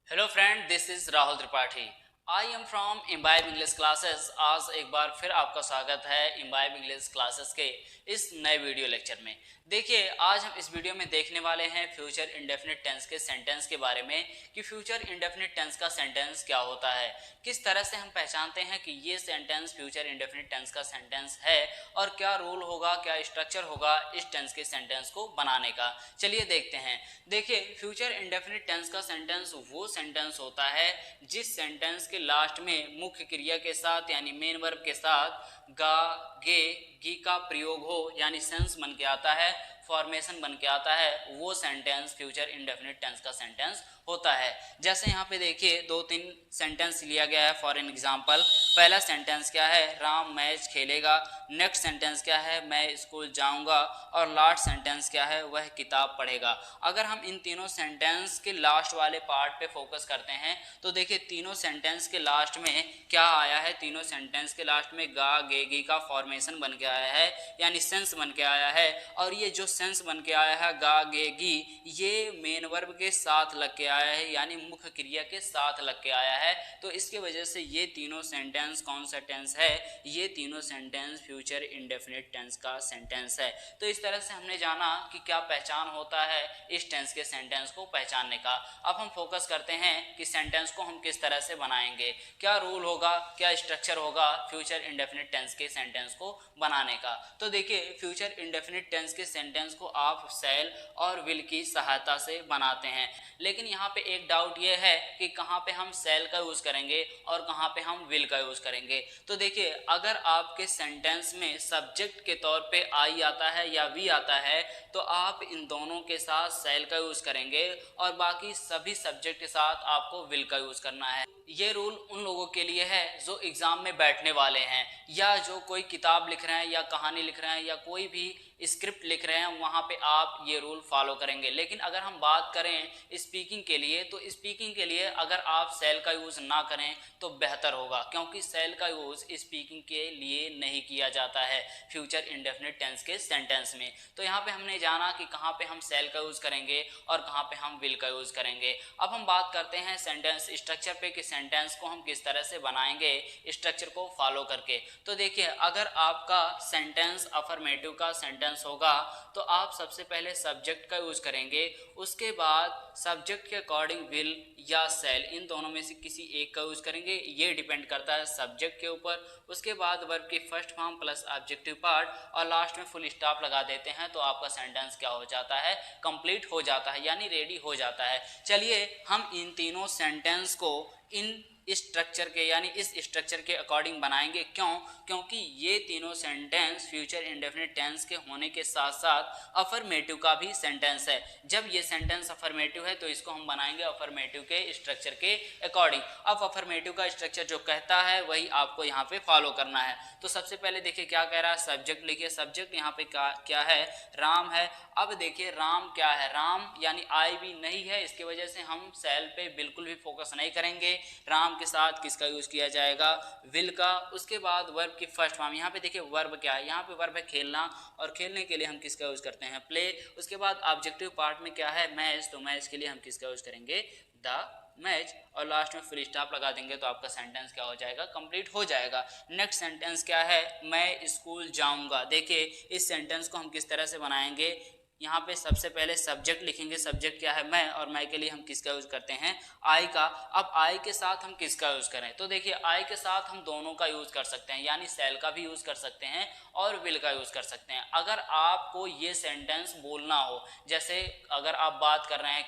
Hello friend, this is Rahul Tripathi. I am from imbibe English classes. आज एक बार फिर आपका स्वागत है इम्बाइब इंग्लिश क्लासेस के इस नए वीडियो लेक्चर में। देखिए, आज हम इस वीडियो में देखने वाले हैं फ्यूचर इंडेफिनिट टेंस के सेंटेंस के बारे में कि फ्यूचर इंडेफिनिट टेंस का सेंटेंस क्या होता है, किस तरह से हम पहचानते हैं कि ये सेंटेंस फ्यूचर इंडेफिनिट टेंस का सेंटेंस है और क्या रूल होगा, क्या स्ट्रक्चर होगा इस टेंस के सेंटेंस को बनाने का। चलिए देखते हैं। देखिए, फ्यूचर इंडेफिनिट टेंस का सेंटेंस वो सेंटेंस होता है जिस सेंटेंस के लास्ट में मुख्य क्रिया के साथ यानी मेन वर्ब के साथ गा, गे, गी का प्रयोग हो यानी सेंस बन के आता है, फॉर्मेशन बन के आता है, वो सेंटेंस फ्यूचर इंडेफिनिट टेंस का सेंटेंस होता है। जैसे यहाँ पे देखिए दो तीन सेंटेंस लिया गया है फॉर एन एग्जाम्पल। पहला सेंटेंस क्या है, राम मैच खेलेगा। नेक्स्ट सेंटेंस क्या है, मैं स्कूल जाऊंगा। और लास्ट सेंटेंस क्या है, वह किताब पढ़ेगा। अगर हम इन तीनों सेंटेंस के लास्ट वाले पार्ट पे फोकस करते हैं तो देखिए तीनों सेंटेंस के लास्ट में क्या आया है, तीनों सेंटेंस के लास्ट में गा, गे, गी का फॉर्मेशन बन के आया है यानी सेंस बन के आया है। और ये जो सेंस बन के आया है गा, गे, गी, ये मेन वर्ब के साथ लग के आया है यानी मुख्य क्रिया के साथ लग के आया है। तो इसके वजह से ये तीनों सेंटेंस कौन सा टेंस है, ये तीनों सेंटेंस फ्यूचर इंडेफिनिट टेंस का सेंटेंस है। तो इस तरह से हमने जाना कि क्या पहचान होता है इस टेंस के सेंटेंस को पहचानने का। अब हम फोकस करते हैं कि सेंटेंस को हम किस तरह से बनाएंगे, क्या रूल होगा, क्या स्ट्रक्चर होगा फ्यूचर इंडेफिनिट टेंस के सेंटेंस को बनाने का। तो देखिए, फ्यूचर इंडेफिनिट टेंस के सेंटेंस को आप शैल और विल की सहायता से बनाते हैं, लेकिन यहाँ पे एक डाउट ये है कि कहाँ पे हम शैल का यूज करेंगे और कहाँ पे हम विल का यूज करेंगे। तो देखिए, अगर आपके सेंटेंस में सब्जेक्ट के तौर पे आई आता है या वी आता है तो आप इन दोनों के साथ शैल का यूज करेंगे और बाकी सभी सब्जेक्ट के साथ आपको विल का यूज करना है। ये रूल उन लोगों के लिए है जो एग्जाम में बैठने वाले हैं या जो कोई किताब लिख रहे हैं या कहानी लिख रहे हैं या कोई भी स्क्रिप्ट लिख रहे हैं, वहाँ पे आप ये रूल फॉलो करेंगे। लेकिन अगर हम बात करें स्पीकिंग के लिए तो स्पीकिंग के लिए अगर आप शैल का यूज़ ना करें तो बेहतर होगा, क्योंकि शैल का यूज़ स्पीकिंग के लिए नहीं किया जाता है फ्यूचर इंडेफिनिट टेंस के सेंटेंस में। तो यहाँ पे हमने जाना कि कहाँ पे हम शैल का यूज़ करेंगे और कहाँ पे हम विल का यूज़ करेंगे। अब हम बात करते हैं सेंटेंस स्ट्रक्चर पे कि सेंटेंस को हम किस तरह से बनाएंगे स्ट्रक्चर को फॉलो करके। तो देखिए, अगर आपका सेंटेंस अफर्मेटिव का सेंटेंस होगा तो आप सबसे पहले सब्जेक्ट का यूज करेंगे, उसके बाद सब्जेक्ट के अकॉर्डिंग विल या शैल, इन दोनों में से किसी एक का यूज करेंगे। ये डिपेंड करता है सब्जेक्ट के ऊपर। उसके बाद वर्ब की first form plus objective part और लास्ट में फुल स्टॉप लगा देते हैं तो आपका सेंटेंस क्या हो जाता है, कंप्लीट हो जाता है यानी रेडी हो जाता है। चलिए हम इन तीनों सेंटेंस को इन स्ट्रक्चर के यानी इस स्ट्रक्चर के अकॉर्डिंग बनाएंगे। क्योंकि ये तीनों सेंटेंस फ्यूचर इंडेफिनिट टेंस के होने के साथ साथ अफर्मेटिव का भी सेंटेंस है। जब ये सेंटेंस अफर्मेटिव है तो इसको हम बनाएंगे अफर्मेटिव के स्ट्रक्चर के अकॉर्डिंग। अब अफर्मेटिव का स्ट्रक्चर जो कहता है वही आपको यहाँ पे फॉलो करना है। तो सबसे पहले देखिए क्या कह रहा है, सब्जेक्ट लिखिए। सब्जेक्ट यहाँ पे क्या है, राम है। अब देखिए राम क्या है, राम यानी आई भी नहीं है, इसकी वजह से हम शैल पे बिल्कुल भी फोकस नहीं करेंगे। राम के साथ किसका यूज किया जाएगा, विल का। उसके बाद वर्ब की फर्स्ट फॉर्म, यहाँ पे देखिए वर्ब क्या है, यहाँ पे वर्ब है खेलना और खेलने के लिए हम किसका यूज करते हैं, प्ले। उसके बाद ऑब्जेक्टिव पार्ट में क्या है, मैच, तो मैच के लिए हम किसका यूज करेंगे, द मैच। और लास्ट में फुल स्टॉप लगा देंगे तो आपका सेंटेंस क्या हो जाएगा, कंप्लीट हो जाएगा। नेक्स्ट सेंटेंस क्या है, मैं स्कूल जाऊंगा। देखिए इस सेंटेंस को हम किस तरह से बनाएंगे, यहाँ पे सबसे पहले सब्जेक्ट लिखेंगे। सब्जेक्ट क्या है, मैं, और मैं के लिए हम किसका यूज करते हैं, आई का। अब आई के साथ हम किसका यूज करें, तो देखिए आई के साथ हम दोनों का यूज कर सकते हैं यानी शैल का भी यूज कर सकते हैं और विल का यूज कर सकते हैं। अगर आपको ये सेंटेंस बोलना हो, जैसे अगर आप बात कर रहे हैं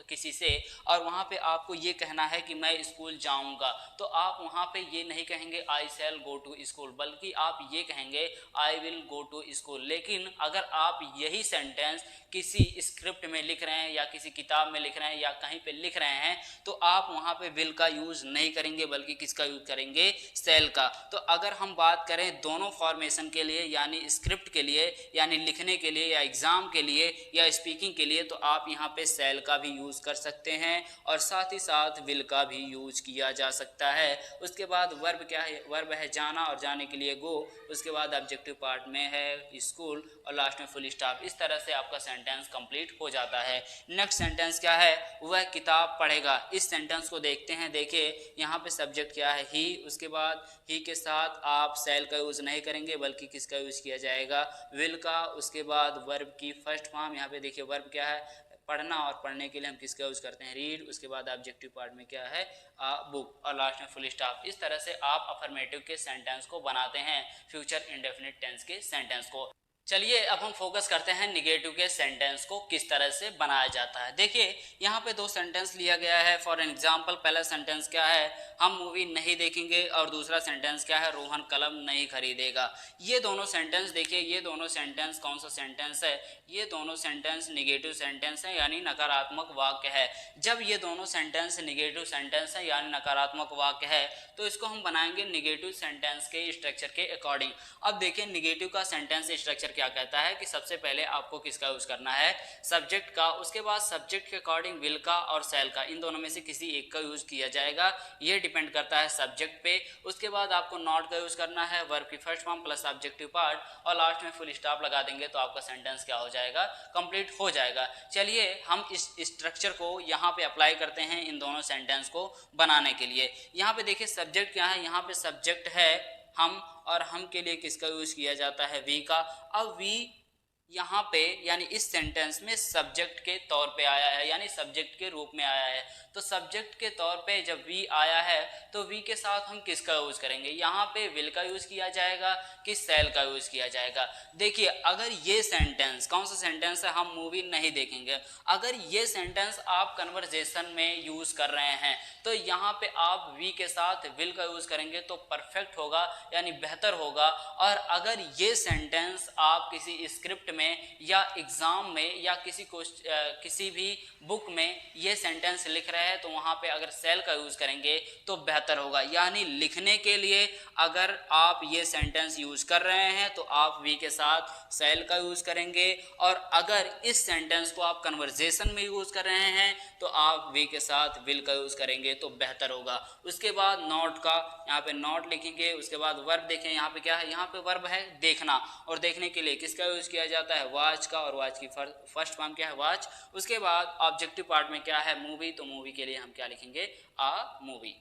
किसी से और वहाँ पे आपको ये कहना है कि मैं स्कूल जाऊंगा, तो आप वहाँ पे ये नहीं कहेंगे आई शैल गो टू स्कूल, बल्कि आप ये कहेंगे I will go to school. लेकिन अगर आप यही सेंटेंस किसी स्क्रिप्ट में लिख रहे हैं या किसी किताब में लिख रहे हैं या कहीं पे लिख रहे हैं तो आप वहां पे विल का यूज नहीं करेंगे बल्कि किसका यूज करेंगे, शैल का। तो अगर हम बात करें दोनों फॉर्मेशन के लिए यानी स्क्रिप्ट के लिए यानी लिखने के लिए या एग्जाम के लिए या स्पीकिंग के लिए, तो आप यहाँ पे शैल का भी यूज कर सकते हैं और साथ ही साथ विल का भी यूज किया जा सकता है। उसके बाद वर्ब क्या है, वर्ब है जाना और जाने के लिए गो। उसके बाद ऑब्जेक्टिव पार्ट में है स्कूल और लास्ट में फुल स्टॉप। इस तरह से आपका सेंटेंस कंप्लीट हो जाता है। नेक्स्ट सेंटेंस क्या है, वह किताब पढ़ेगा। इस सेंटेंस को देखते हैं। देखिए यहाँ पे सब्जेक्ट क्या है, ही, उसके बाद ही के साथ आप शैल का यूज नहीं करेंगे बल्कि किसका यूज किया जाएगा, विल का। उसके बाद वर्ब की फर्स्ट फॉर्म, यहाँ पे देखिए वर्ब क्या है, पढ़ना, और पढ़ने के लिए हम किसका यूज करते हैं, रीड। उसके बाद ऑब्जेक्टिव पार्ट में क्या है, बुक, और लास्ट में फुल स्टॉप। इस तरह से आप अफर्मेटिव के सेंटेंस को बनाते हैं, फ्यूचर इंडेफिनिट टेंस के सेंटेंस को। चलिए अब हम फोकस करते हैं निगेटिव के सेंटेंस को किस तरह से बनाया जाता है। देखिए यहाँ पे दो सेंटेंस लिया गया है। फॉर एग्जांपल पहला सेंटेंस क्या है, हम मूवी नहीं देखेंगे, और दूसरा सेंटेंस क्या है, रोहन कलम नहीं खरीदेगा। ये दोनों सेंटेंस देखिए, ये दोनों सेंटेंस कौन सा सेंटेंस है, ये दोनों सेंटेंस निगेटिव सेंटेंस है, यानी नकारात्मक वाक्य है। जब ये दोनों सेंटेंस निगेटिव सेंटेंस है यानी नकारात्मक वाक्य है, तो इसको हम बनाएंगे निगेटिव सेंटेंस के स्ट्रक्चर के अकॉर्डिंग। अब देखिए निगेटिव का सेंटेंस स्ट्रक्चर क्या कहता है कि सबसे पहले आपको किसका यूज करना है, सब्जेक्ट का। उसके बाद सब्जेक्ट के अकॉर्डिंग विल का और शैल का, इन दोनों में से किसी एक का यूज किया जाएगा, ये डिपेंड करता है सब्जेक्ट पे। उसके बाद आपको नॉट का यूज करना है, वर्ब की first form plus objective part, और लास्ट में फुल स्टॉप लगा देंगे तो आपका सेंटेंस क्या हो जाएगा, कंप्लीट हो जाएगा। चलिए हम इस स्ट्रक्चर को यहाँ पे अप्लाई करते हैं इन दोनों सेंटेंस को बनाने के लिए। यहाँ पे देखिए सब्जेक्ट क्या है, यहाँ पे सब्जेक्ट है हम, और हम के लिए किसका यूज किया जाता है, वी का। अब वी यहाँ पे यानी इस सेंटेंस में सब्जेक्ट के तौर पे आया है, यानी सब्जेक्ट के रूप में आया है। तो सब्जेक्ट के तौर पे जब वी आया है तो वी के साथ हम किसका यूज करेंगे, यहाँ पे विल का यूज किया जाएगा कि शैल का यूज किया जाएगा। देखिए अगर ये सेंटेंस, कौन सा सेंटेंस है, हम मूवी नहीं देखेंगे, अगर ये सेंटेंस आप कन्वर्जेशन में यूज कर रहे हैं तो यहाँ पे आप वी के साथ विल का यूज करेंगे तो परफेक्ट होगा, यानी बेहतर होगा। और अगर ये सेंटेंस आप किसी स्क्रिप्ट में या एग्जाम में या किसी भी बुक में ये सेंटेंस लिख रहे हैं तो वहां पे अगर शैल का यूज करेंगे तो बेहतर होगा। यानी लिखने के लिए अगर आप ये सेंटेंस यूज कर रहे हैं तो आप वी के साथ शैल का यूज करेंगे, और अगर इस सेंटेंस को आप कन्वर्जेशन में यूज कर रहे हैं तो आप वी के साथ विल का यूज करेंगे तो बेहतर होगा। उसके बाद नॉट का, यहाँ पे नॉट लिखेंगे। उसके बाद वर्ब देखें, यहाँ पे क्या है, यहाँ पे वर्ब है देखना, और देखने के लिए किसका यूज किया जाता है, वॉच का, और वॉच की फर्स्ट फॉर्म क्या है, वॉच। उसके बाद ऑब्जेक्टिव पार्ट में क्या है, मूवी, तो मूवी के लिए हम क्या लिखेंगे, मूवी,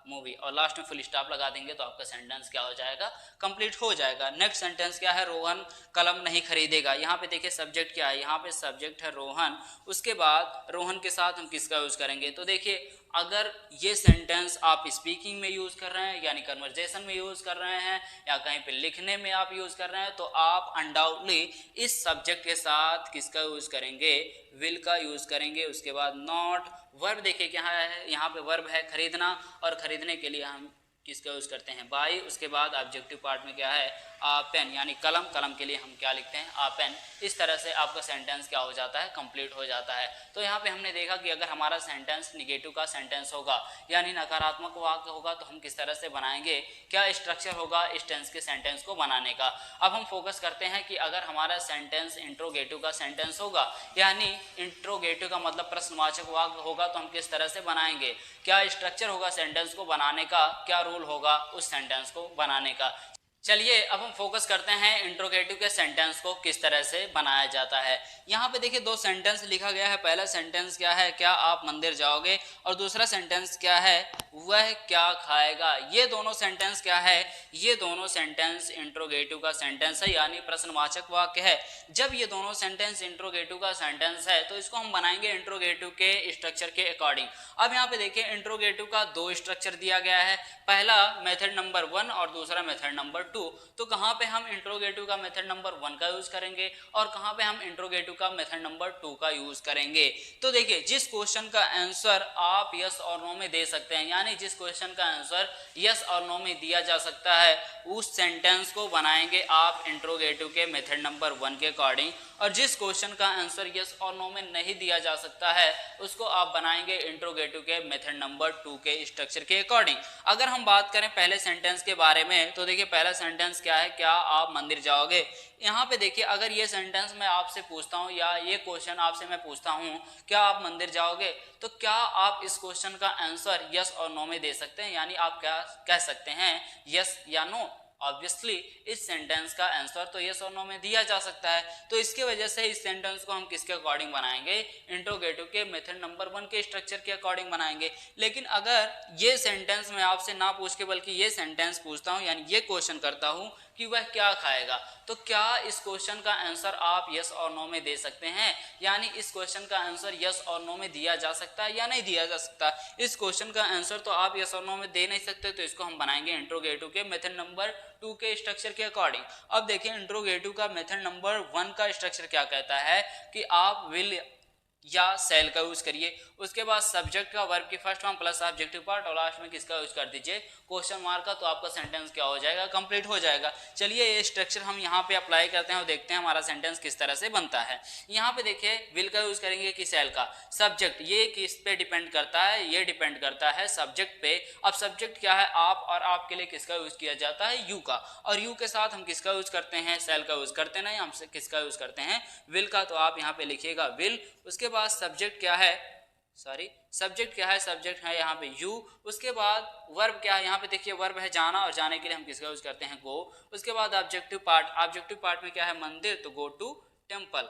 मूवी, और लास्ट में फुल स्टॉप लगा देंगे तो आपका सेंटेंस क्या हो जाएगा, कंप्लीट हो जाएगा। नेक्स्ट सेंटेंस क्या है, रोहन कलम नहीं खरीदेगा। यहाँ पे देखिए सब्जेक्ट क्या है, यहाँ पे सब्जेक्ट है रोहन। उसके बाद रोहन के साथ हम किसका यूज करेंगे, तो देखिए अगर ये सेंटेंस आप स्पीकिंग में यूज कर रहे हैं यानी कन्वर्जेशन में यूज कर रहे हैं या कहीं पे लिखने में आप यूज कर रहे हैं तो आप अनडाउटली इस सब्जेक्ट के साथ किसका यूज करेंगे, विल का यूज करेंगे। उसके बाद नॉट, वर्ब देखिए क्या है, यहाँ पे वर्ब है खरीदना, और खरीदने के लिए हम किसका यूज करते हैं, बाई। उसके बाद ऑब्जेक्टिव पार्ट में क्या है, पेन, यानी कलम, कलम के लिए हम क्या लिखते हैं, पेन। इस तरह से आपका सेंटेंस क्या हो जाता है, कंप्लीट हो जाता है। तो यहाँ पे हमने देखा कि अगर हमारा सेंटेंस निगेटिव का सेंटेंस होगा यानी नकारात्मक वाक्य होगा तो हम किस तरह से बनाएंगे, क्या स्ट्रक्चर होगा इस टेंस के सेंटेंस को बनाने का। अब हम फोकस करते हैं कि अगर हमारा सेंटेंस इंट्रोगेटिव का सेंटेंस होगा यानी इंट्रोगेटिव का मतलब प्रश्नवाचक वाक्य होगा तो हम किस तरह से बनाएंगे, क्या स्ट्रक्चर होगा सेंटेंस को बनाने का, क्या रूल होगा उस सेंटेंस को बनाने का। चलिए अब हम फोकस करते हैं इंट्रोगेटिव के सेंटेंस को किस तरह से बनाया जाता है। यहाँ पे देखिए दो सेंटेंस लिखा गया है। पहला सेंटेंस क्या है, क्या आप मंदिर जाओगे, और दूसरा सेंटेंस क्या है, वह क्या खाएगा। ये दोनों सेंटेंस क्या है, ये दोनों सेंटेंस इंट्रोगेटिव का सेंटेंस है यानी प्रश्नवाचक वाक्य है। जब ये दोनों सेंटेंस इंट्रोगेटिव का सेंटेंस है तो इसको हम बनाएंगे इंट्रोगेटिव के स्ट्रक्चर के अकॉर्डिंग। अब यहाँ पे देखिए इंट्रोगेटिव का दो स्ट्रक्चर दिया गया है, पहला मेथड नंबर 1 और दूसरा मेथड नंबर 2। तो कहाँ पे हम इंट्रोगेटिव का मेथड नंबर 1 का यूज करेंगे और कहाँ पे हम इंट्रोगेटिव का मेथड नंबर 2 का यूज करेंगे। तो देखिए जिस क्वेश्चन का आंसर आप यस और नो में दे सकते हैं यानी जिस क्वेश्चन का आंसर यस और नो में दिया जा सकता है उस सेंटेंस को बनाएंगे आप इंट्रोगेटिव के मेथड नंबर 1 के अकॉर्डिंग, और जिस क्वेश्चन का आंसर यस और नो में नहीं दिया जा सकता है उसको आप बनाएंगे इंट्रोगेटिव के मेथड नंबर 2 के स्ट्रक्चर के अकॉर्डिंग। अगर हम बात करें पहले सेंटेंस के बारे में तो देखिए पहला सेंटेंस क्या है, क्या आप मंदिर जाओगे। यहाँ पे देखिए अगर ये सेंटेंस मैं आपसे पूछता हूँ या ये क्वेश्चन आपसे मैं पूछता हूँ क्या आप मंदिर जाओगे, तो क्या आप इस क्वेश्चन का आंसर यस और नो में दे सकते हैं, यानी आप क्या कह सकते हैं यस या नो। ऑब्वियसली इस सेंटेंस का आंसर तो यस और नो में दिया जा सकता है। तो इसके वजह से इस सेंटेंस को हम किसके अकॉर्डिंग बनाएंगे, इंट्रोगेटिव के मेथड नंबर 1 के स्ट्रक्चर के अकॉर्डिंग बनाएंगे। लेकिन अगर ये सेंटेंस मैं आपसे ना पूछ के बल्कि ये सेंटेंस पूछता हूँ, यानी ये क्वेश्चन करता हूँ कि वह क्या खाएगा, तो क्या इस क्वेश्चन का आंसर आप यस और नो में दे सकते हैं, यानी इस क्वेश्चन का आंसर यस और नो में दिया जा सकता है या नहीं दिया जा सकता। इस क्वेश्चन का आंसर तो आप यस और नो में दे नहीं सकते, तो इसको हम बनाएंगे इंट्रोगेटिव के मेथड नंबर 2 के स्ट्रक्चर के अकॉर्डिंग। अब देखिए इंट्रोगेटिव का मेथड नंबर 1 का स्ट्रक्चर क्या कहता है कि आप विल या सेल का यूज करिए, उसके बाद सब्जेक्ट का वर्ब की first form plus objective part और लास्ट में किसका यूज कर दीजिए, क्वेश्चन मार्क का, तो आपका सेंटेंस क्या हो जाएगा, कंप्लीट हो जाएगा। चलिए ये स्ट्रक्चर हम यहाँ पे अप्लाई करते हैं और देखते हैं हमारा सेंटेंस किस तरह से बनता है। यहाँ पे देखिए विल का यूज करेंगे कि सेल का, सब्जेक्ट ये किस पे डिपेंड करता है, ये डिपेंड करता है सब्जेक्ट पे। अब सब्जेक्ट क्या है, आप, और आपके लिए किसका यूज किया जाता है, यू का, और यू के साथ हम किसका यूज करते हैं, सेल का यूज करते नहीं, हम किसका यूज करते हैं, विल का। तो आप यहाँ पे लिखिएगा विल, उसके बाद सब्जेक्ट क्या है, सब्जेक्ट क्या है, सब्जेक्ट है यहाँ पे यू, उसके बाद वर्ब क्या है, यहाँ पे देखिए वर्ब है जाना, और जाने के लिए हम किसका यूज करते हैं, गो। उसके बाद ऑब्जेक्टिव पार्ट, ऑब्जेक्टिव पार्ट में क्या है, मंदिर, तो गो टू टेम्पल,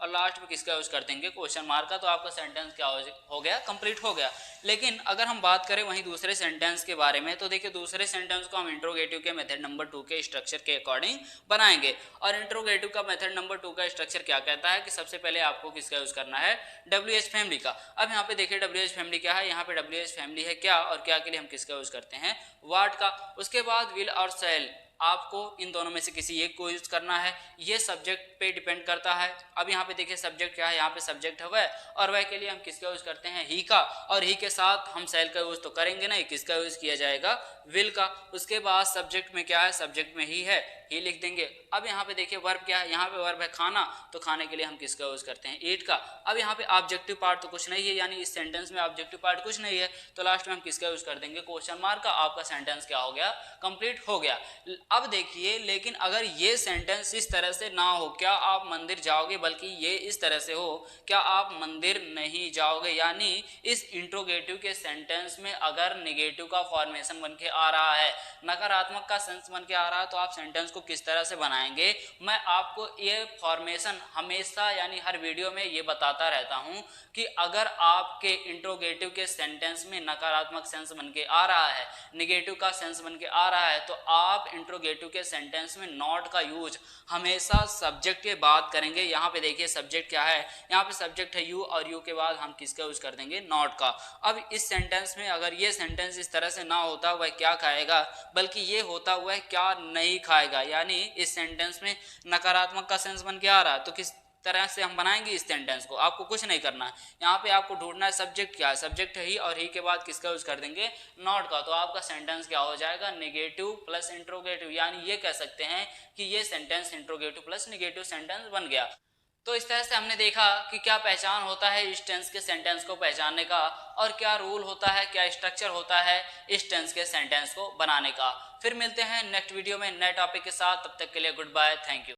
और लास्ट में किसका यूज कर देंगे, क्वेश्चन मार्क का। तो आपका सेंटेंस क्या हो गया, कंप्लीट हो गया। लेकिन अगर हम बात करें वहीं दूसरे सेंटेंस के बारे में, तो देखिए दूसरे सेंटेंस को हम इंट्रोगेटिव के मेथड नंबर 2 के स्ट्रक्चर के अकॉर्डिंग बनाएंगे। और इंट्रोगेटिव का मेथड नंबर 2 का स्ट्रक्चर क्या कहता है कि सबसे पहले आपको किसका यूज करना है, WH फैमिली का। अब यहाँ पे देखिए WH फैमिली क्या है, यहाँ पे WH फैमिली है क्या, और क्या के लिए हम किसका यूज करते हैं, व्हाट का। उसके बाद विल और सेल, आपको इन दोनों में से किसी एक को यूज करना है, ये सब्जेक्ट पे डिपेंड करता है। अब यहाँ पे देखिए सब्जेक्ट क्या है, यहाँ पे सब्जेक्ट है वह, और वह के लिए हम किसका यूज करते हैं, ही का, और ही के साथ हम सेल का यूज तो करेंगे नहीं, किसका यूज किया जाएगा, विल का। उसके बाद सब्जेक्ट में क्या है, सब्जेक्ट में ही है, ही लिख देंगे। अब यहाँ पे देखिए वर्ब क्या है, यहाँ पे वर्ब है खाना, तो खाने के लिए हम किसका यूज करते हैं, ईट का। अब यहाँ पे ऑब्जेक्टिव पार्ट तो कुछ नहीं है, यानी इस सेंटेंस में ऑब्जेक्टिव पार्ट कुछ नहीं है, तो लास्ट में हम किसका यूज कर देंगे, क्वेश्चन मार्क का। आपका सेंटेंस क्या हो गया, कंप्लीट हो गया। अब देखिए लेकिन अगर ये सेंटेंस इस तरह से ना हो, क्या आप मंदिर जाओगे, बल्कि ये इस तरह से हो, क्या आप मंदिर नहीं जाओगे, यानी इस इंट्रोगेटिव के सेंटेंस में अगर नेगेटिव का फॉर्मेशन बन के आ रहा है, नकारात्मक का सेंस बन के आ रहा है, तो आप सेंटेंस को किस तरह से बनाएंगे। मैं आपको ये फॉर्मेशन हमेशा यानी हर वीडियो में ये बताता रहता हूं कि अगर आपके इंट्रोगेटिव के सेंटेंस में नकारात्मक सेंस बन के आ रहा है, नेगेटिव का सेंस बन के आ रहा है, तो आप इंट्रोगेटिव के सेंटेंस में नॉट का यूज हमेशा सब्जेक्ट के बाद करेंगे। यहाँ पे देखिए सब्जेक्ट क्या है, यहाँ पे सब्जेक्ट है यू, और यू के बाद हम किसका यूज कर देंगे, नॉट का। अब इस सेंटेंस में अगर ये सेंटेंस इस तरह से ना होता वह क्या खाएगा, बल्कि ये होता वह क्या नहीं खाएगा, यानी इस सेंटेंस में नकारात्मक का सेंस बन के आ रहा है, तो किस तरह से हम बनाएंगे इस सेंटेंस को, आपको कुछ नहीं करना है। यहाँ पे आपको ढूंढना है सब्जेक्ट क्या है, सब्जेक्ट है ही, और ही के बाद किसका यूज कर देंगे, नॉट का। तो आपका सेंटेंस क्या हो जाएगा, नेगेटिव प्लस इंट्रोगेटिव, यानी ये कह सकते हैं कि ये sentence interrogative plus negative sentence बन गया। तो इस तरह से हमने देखा कि क्या पहचान होता है इस टेंस के सेंटेंस को पहचानने का, और क्या रूल होता है, क्या स्ट्रक्चर होता है इस टेंस के सेंटेंस को बनाने का। फिर मिलते हैं नेक्स्ट वीडियो में नए टॉपिक के साथ, तब तक के लिए गुड बाय, थैंक यू।